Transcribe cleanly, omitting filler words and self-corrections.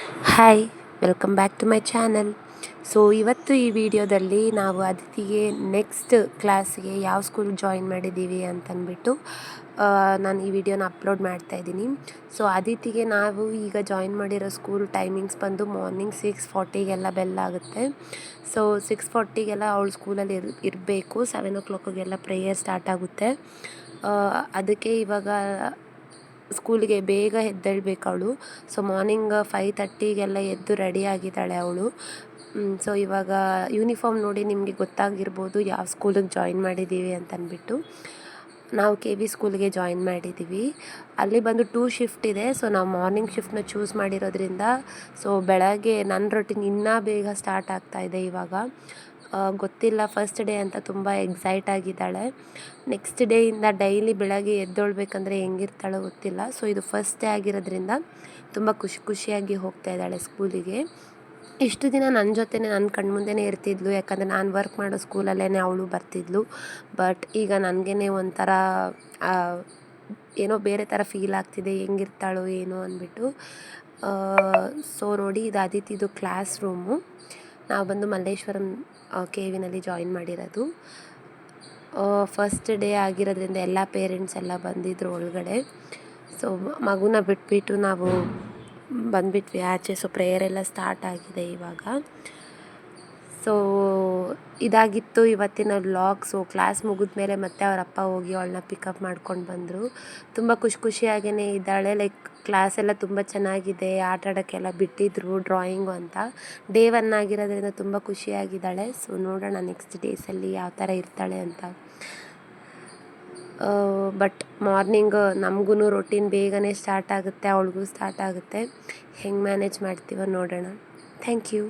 Hi, welcome back to my channel. So ಇವತ್ತು ಈ ವಿಡಿಯೋದಲ್ಲಿ ನಾವು ಅದಿತಿಗೆ ನೆಕ್ಸ್ಟ್ ಕ್ಲಾಸ್ಗೆ ಯಾವ ಸ್ಕೂಲ್ಗೆ ಜಾಯಿನ್ ಮಾಡಿದ್ದೀವಿ ಅಂತಂದ್ಬಿಟ್ಟು ನಾನು ಈ ವಿಡಿಯೋನ ಅಪ್ಲೋಡ್ ಮಾಡ್ತಾಯಿದ್ದೀನಿ. ಸೊ ಅದಿತಿಗೆ ನಾವು ಈಗ ಜಾಯಿನ್ ಮಾಡಿರೋ ಸ್ಕೂಲ್ ಟೈಮಿಂಗ್ಸ್ ಬಂದು ಮಾರ್ನಿಂಗ್ 6:40ಗೆಲ್ಲ ಬೆಲ್ ಆಗುತ್ತೆ. ಸೊ 6:40ಗೆಲ್ಲ ಅವಳು ಸ್ಕೂಲಲ್ಲಿ ಇರಬೇಕು. 7 o'clockಗೆಲ್ಲ ಪ್ರೇಯರ್ ಸ್ಟಾರ್ಟ್ ಆಗುತ್ತೆ. ಅದಕ್ಕೆ ಇವಾಗ ಸ್ಕೂಲಿಗೆ ಬೇಗ ಎದ್ದೇಳಬೇಕು ಅವಳು. ಸೊ ಮಾರ್ನಿಂಗ್ 5:30ಗೆಲ್ಲ ಎದ್ದು ರೆಡಿ ಆಗಿದ್ದಾಳೆ ಅವಳು. ಸೊ ಇವಾಗ ಯೂನಿಫಾರ್ಮ್ ನೋಡಿ ನಿಮಗೆ ಗೊತ್ತಾಗಿರ್ಬೋದು ಯಾವ ಸ್ಕೂಲಿಗೆ ಜಾಯಿನ್ ಮಾಡಿದ್ದೀವಿ ಅಂತಂದ್ಬಿಟ್ಟು. ನಾವು KV ಸ್ಕೂಲ್ಗೆ ಜಾಯಿನ್ ಮಾಡಿದ್ದೀವಿ. ಅಲ್ಲಿ ಬಂದು 2 ಶಿಫ್ಟ್ ಇದೆ. ಸೊ ನಾವು ಮಾರ್ನಿಂಗ್ ಶಿಫ್ಟ್ನ ಚೂಸ್ ಮಾಡಿರೋದ್ರಿಂದ ಸೊ ಬೆಳಗ್ಗೆ ನನ್ನ ರೊಟೀನ್ ಇನ್ನೂ ಬೇಗ ಸ್ಟಾರ್ಟ್ ಆಗ್ತಾಯಿದೆ ಇವಾಗ. ಗೊತ್ತಿಲ್ಲ, ಫಸ್ಟ್ ಡೇ ಅಂತ ತುಂಬ ಎಕ್ಸೈಟ್ ಆಗಿದ್ದಾಳೆ. ನೆಕ್ಸ್ಟ್ ಡೇಯಿಂದ ಡೈಲಿ ಬೆಳಗ್ಗೆ ಎದ್ದೊಳ್ಬೇಕಂದ್ರೆ ಹೆಂಗಿರ್ತಾಳೋ ಗೊತ್ತಿಲ್ಲ. ಸೊ ಇದು ಫಸ್ಟ್ ಡೇ ಆಗಿರೋದ್ರಿಂದ ತುಂಬ ಖುಷಿಯಾಗಿ ಹೋಗ್ತಾ ಇದ್ದಾಳೆ ಸ್ಕೂಲಿಗೆ. ಇಷ್ಟು ದಿನ ನನ್ನ ಜೊತೆನೇ ನನ್ನ ಕಣ್ಮುಂದೆನೇ ಇರ್ತಿದ್ಲು, ಯಾಕಂದರೆ ನಾನು ವರ್ಕ್ ಮಾಡೋ ಸ್ಕೂಲಲ್ಲೇ ಅವಳು ಬರ್ತಿದ್ಲು. ಬಟ್ ಈಗ ನನಗೇ ಒಂಥರ ಏನೋ ಬೇರೆ ಥರ ಫೀಲ್ ಆಗ್ತಿದೆ, ಹೆಂಗಿರ್ತಾಳೋ ಏನೋ ಅಂದ್ಬಿಟ್ಟು. ಸೊ ನೋಡಿ, ಇದು ಅದಿತಿದು ಕ್ಲಾಸ್ ರೂಮು. ನಾವು ಬಂದು ಮಲ್ಲೇಶ್ವರಂ KVನಲ್ಲಿ ಜಾಯಿನ್ ಮಾಡಿರೋದು. ಫಸ್ಟ್ ಡೇ ಆಗಿರೋದ್ರಿಂದ ಎಲ್ಲ ಪೇರೆಂಟ್ಸ್ ಎಲ್ಲ ಬಂದಿದ್ದರು ಒಳಗಡೆ. ಸೊ ಮಗುನ ಬಿಟ್ಬಿಟ್ಟು ನಾವು ಬಂದುಬಿಟ್ವಿ ಆಚೆ. ಸೊ ಪ್ರೇಯರ್ ಎಲ್ಲ ಸ್ಟಾರ್ಟ್ ಆಗಿದೆ ಇವಾಗ. ಸೊ ಇದಾಗಿತ್ತು ಇವತ್ತಿನ ವ್ಲಾಗ್. ಸೊ ಕ್ಲಾಸ್ ಮುಗಿದ್ಮೇಲೆ ಮತ್ತೆ ಅವ್ರ ಅಪ್ಪ ಹೋಗಿ ಅವಳನ್ನ ಪಿಕಪ್ ಮಾಡ್ಕೊಂಡು ಬಂದರು. ತುಂಬ ಖುಷಿಯಾಗೇ ಇದ್ದಾಳೆ. ಲೈಕ್ ಕ್ಲಾಸ್ ಎಲ್ಲ ತುಂಬ ಚೆನ್ನಾಗಿದೆ, ಆಟ ಆಡೋಕ್ಕೆಲ್ಲ ಬಿಟ್ಟಿದ್ರು, ಡ್ರಾಯಿಂಗು ಅಂತ. ಡೇ 1 ಆಗಿರೋದ್ರಿಂದ ತುಂಬ ಖುಷಿಯಾಗಿದ್ದಾಳೆ. ಸೊ ನೋಡೋಣ ನೆಕ್ಸ್ಟ್ ಡೇಸಲ್ಲಿ ಯಾವ ಥರ ಇರ್ತಾಳೆ ಅಂತ. ಬಟ್ ಮಾರ್ನಿಂಗ್ ನಮಗೂ ರೊಟೀನ್ ಬೇಗನೆ ಸ್ಟಾರ್ಟ್ ಆಗುತ್ತೆ, ಅವಳಿಗೂ ಸ್ಟಾರ್ಟ್ ಆಗುತ್ತೆ. ಹೆಂಗೆ ಮ್ಯಾನೇಜ್ ಮಾಡ್ತೀವೋ ನೋಡೋಣ. Thank you.